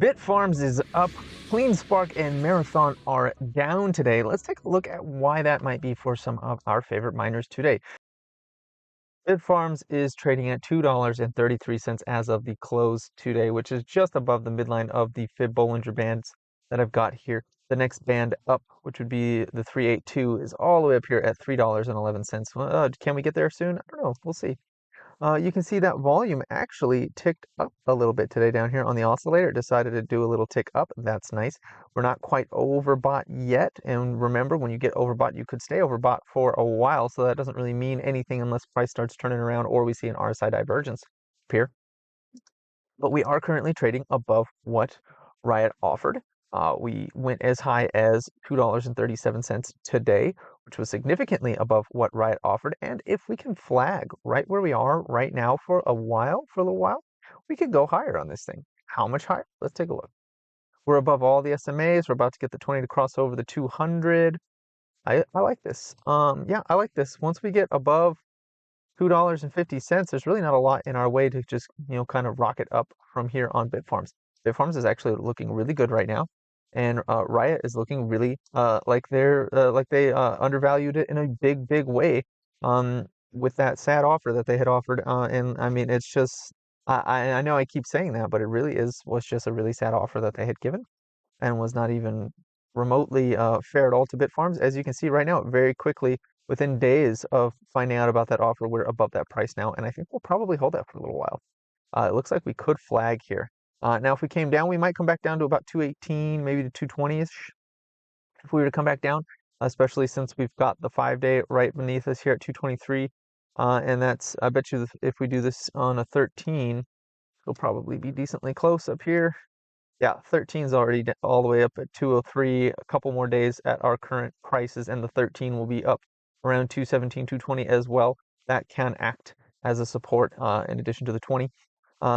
Bitfarms is up, CleanSpark and Marathon are down today. Let's take a look at why that might be for some of our favorite miners today. Bitfarms is trading at $2.33 as of the close today, which is just above the midline of the Fib Bollinger Bands that I've got here. The next band up, which would be the 382, is all the way up here at $3.11. Can we get there soon? I don't know. We'll see. You can see that volume actually ticked up a little bit today down here on the oscillator. It decided to do a little tick up. That's nice. We're not quite overbought yet. And remember, when you get overbought, you could stay overbought for a while. So that doesn't really mean anything unless price starts turning around or we see an RSI divergence appear. But we are currently trading above what RIOT offered. We went as high as $2.37 today, which was significantly above what RIOT offered. And if we can flag right where we are right now for a little while, we could go higher on this thing. How much higher? Let's take a look. We're above all the SMAs. We're about to get the 20 to cross over the 200. I like this. Yeah, I like this. Once we get above $2.50, there's really not a lot in our way to just, kind of rocket up from here on Bitfarms. Bitfarms is actually looking really good right now. And RIOT is looking really like they undervalued it in a big way with that sad offer that they had offered. And I mean, it's just I know I keep saying that, but it really was just a really sad offer that they had given, and was not even remotely fair at all to Bitfarms. As you can see right now, very quickly within days of finding out about that offer, we're above that price now, and I think we'll probably hold that for a little while. It looks like we could flag here. Now, if we came down, we might come back down to about 218, maybe to 220-ish. If we were to come back down, especially since we've got the 5-day right beneath us here at 223. And that's, I bet you if we do this on a 13, it'll probably be decently close up here. Yeah, 13 is already all the way up at 203. A couple more days at our current prices, and the 13 will be up around 217, 220 as well. That can act as a support in addition to the 20.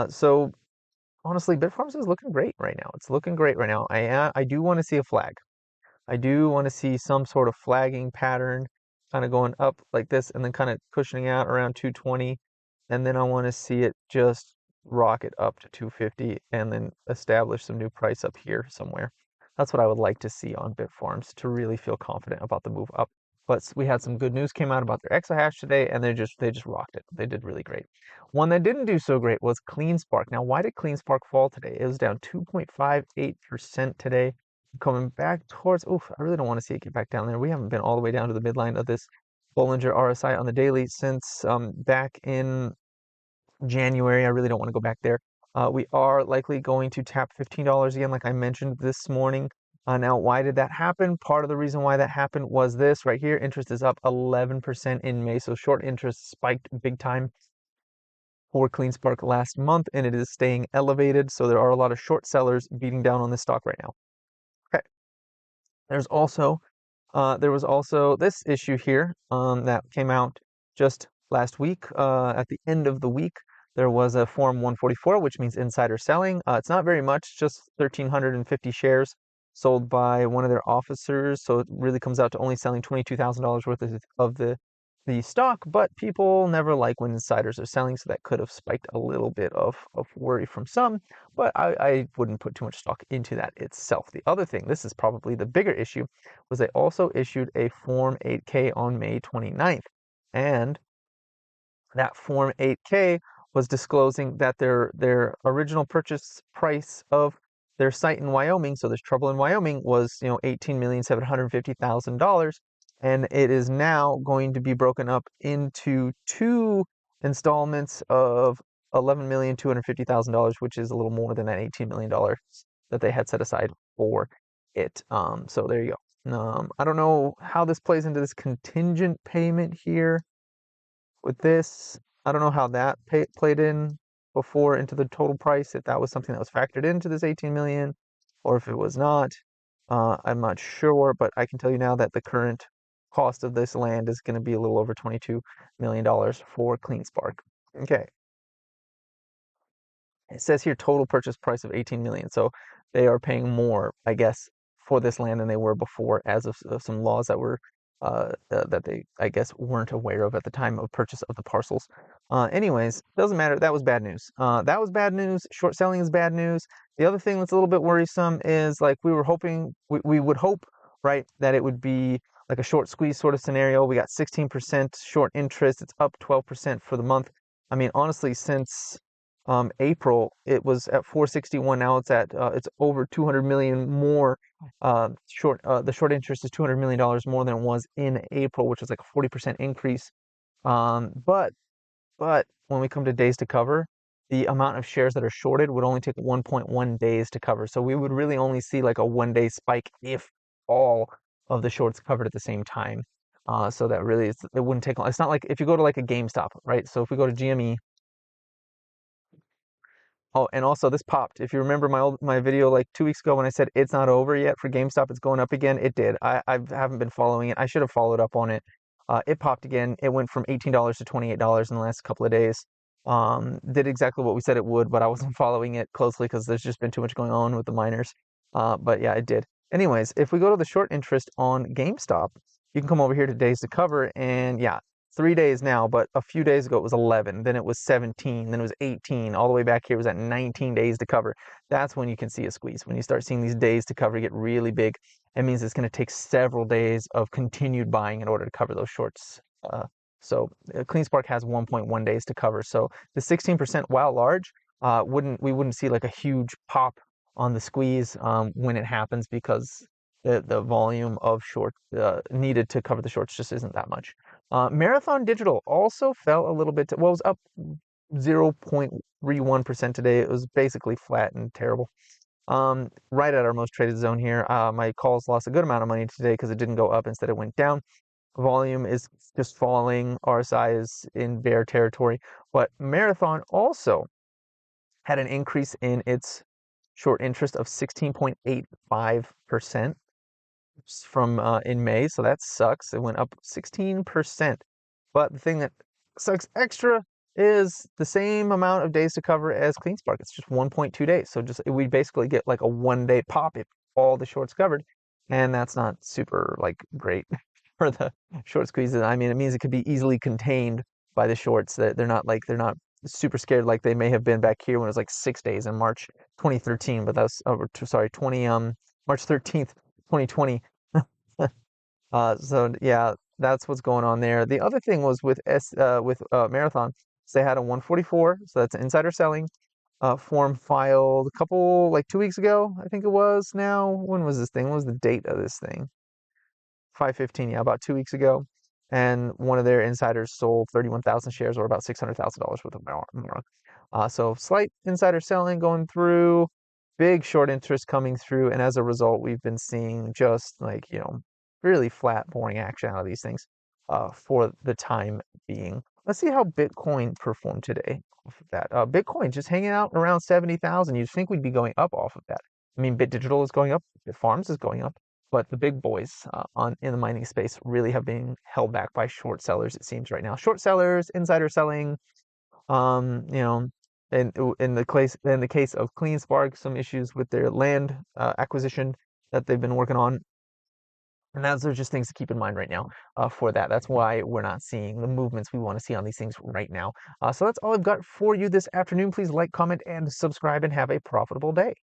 So honestly, Bitfarms is looking great right now. It's looking great right now. I do want to see a flag. I do want to see some sort of flagging pattern, kind of going up like this, and then kind of cushioning out around 220. And then I want to see it just rocket up to 250 and then establish some new price up here somewhere. That's what I would like to see on Bitfarms to really feel confident about the move up. But we had some good news came out about their exahash today, and they just rocked it. They did really great. One that didn't do so great was CleanSpark. Now, why did CleanSpark fall today? It was down 2.58% today. Coming back towards, I really don't want to see it get back down there. We haven't been all the way down to the midline of this Bollinger RSI on the daily since back in January. I really don't want to go back there. We are likely going to tap $15 again, like I mentioned this morning. Now, why did that happen? Part of the reason why that happened was this right here. Interest is up 11% in May. So short interest spiked big time for CleanSpark last month, and it is staying elevated. So there are a lot of short sellers beating down on this stock right now. Okay. There was also this issue here that came out just last week. At the end of the week, there was a Form 144, which means insider selling. It's not very much, just 1,350 shares sold by one of their officers. So it really comes out to only selling $22,000 worth of the stock. But people never like when insiders are selling, so that could have spiked a little bit of worry from some. But I wouldn't put too much stock into that itself. The other thing, this is probably the bigger issue, was they also issued a Form 8K on May 29th. And that Form 8K was disclosing that their original purchase price of their site in Wyoming, so there's trouble in Wyoming, was $18,750,000, and it is now going to be broken up into 2 installments of $11,250,000, which is a little more than that $18 million that they had set aside for it. So there you go. I don't know how this plays into this contingent payment here with this. I don't know how that played in before into the total price, if that was something that was factored into this 18 million or if it was not. I'm not sure, but I can tell you now that the current cost of this land is going to be a little over $22 million for CleanSpark. Okay. It says here total purchase price of 18 million. So they are paying more, I guess, for this land than they were before, as of some laws that were that they, I guess, weren't aware of at the time of purchase of the parcels. Anyways, doesn't matter. That was bad news. That was bad news. Short selling is bad news. The other thing that's a little bit worrisome is like we were hoping, we would hope, right, that it would be like a short squeeze sort of scenario. We got 16% short interest. It's up 12% for the month. I mean, honestly, since April, it was at 461. Now it's over 200 million more. The short interest is $200 million more than it was in April, which is like a 40% increase. But when we come to days to cover, the amount of shares that are shorted would only take 1.1 days to cover. So we would really only see like a 1 day spike if all of the shorts covered at the same time. So that really it wouldn't take long. It's not like if you go to like a GameStop, right? So if we go to GME. Oh, and also this popped. If you remember my video like 2 weeks ago when I said it's not over yet for GameStop, it's going up again. It did. I haven't been following it. I should have followed up on it. It popped again. It went from $18 to $28 in the last couple of days. Did exactly what we said it would, but I wasn't following it closely because there's just been too much going on with the miners. But yeah, it did. Anyways, if we go to the short interest on GameStop, you can come over here to days to cover, and yeah, 3 days now, but a few days ago it was 11, then it was 17, then it was 18, all the way back here was at 19 days to cover. That's when you can see a squeeze. When you start seeing these days to cover get really big, it means it's going to take several days of continued buying in order to cover those shorts. So CleanSpark has 1.1 days to cover. So the 16%, while large, we wouldn't see like a huge pop on the squeeze when it happens because the volume of short needed to cover the shorts just isn't that much. Marathon Digital also fell a little bit. Well, it was up 0.31% today. It was basically flat and terrible. Right at our most traded zone here. My calls lost a good amount of money today because it didn't go up. Instead, it went down. Volume is just falling. RSI is in bear territory. But Marathon also had an increase in its short interest of 16.85% from in May, so that sucks. It went up 16%. But the thing that sucks extra is the same amount of days to cover as CleanSpark. It's just 1.2 days. So we basically get like a 1 day pop if all the shorts covered, and that's not super like great for the short squeezes. I mean, it means it could be easily contained by the shorts. That they're not super scared like they may have been back here when it was like 6 days in March 2013. But that's sorry, March 13th, 2020. So yeah, that's what's going on there. The other thing was with Marathon, so they had a 144, so that's insider selling form filed a couple like 2 weeks ago, I think it was. Now, when was this thing? What was the date of this thing? 5/15, yeah, about 2 weeks ago. And one of their insiders sold 31,000 shares, or about $600,000 worth of Mara. So slight insider selling going through, big short interest coming through, and as a result, we've been seeing just like, really flat, boring action out of these things for the time being. Let's see how Bitcoin performed today off of that. Bitcoin just hanging out around 70,000. You'd think we'd be going up off of that. I mean, Bit Digital is going up, Bitfarms is going up, but the big boys in the mining space really have been held back by short sellers, it seems right now. Short sellers, insider selling, in the case of CleanSpark, some issues with their land acquisition that they've been working on. And those are just things to keep in mind right now for that. That's why we're not seeing the movements we want to see on these things right now. So that's all I've got for you this afternoon. Please like, comment, and subscribe, and have a profitable day.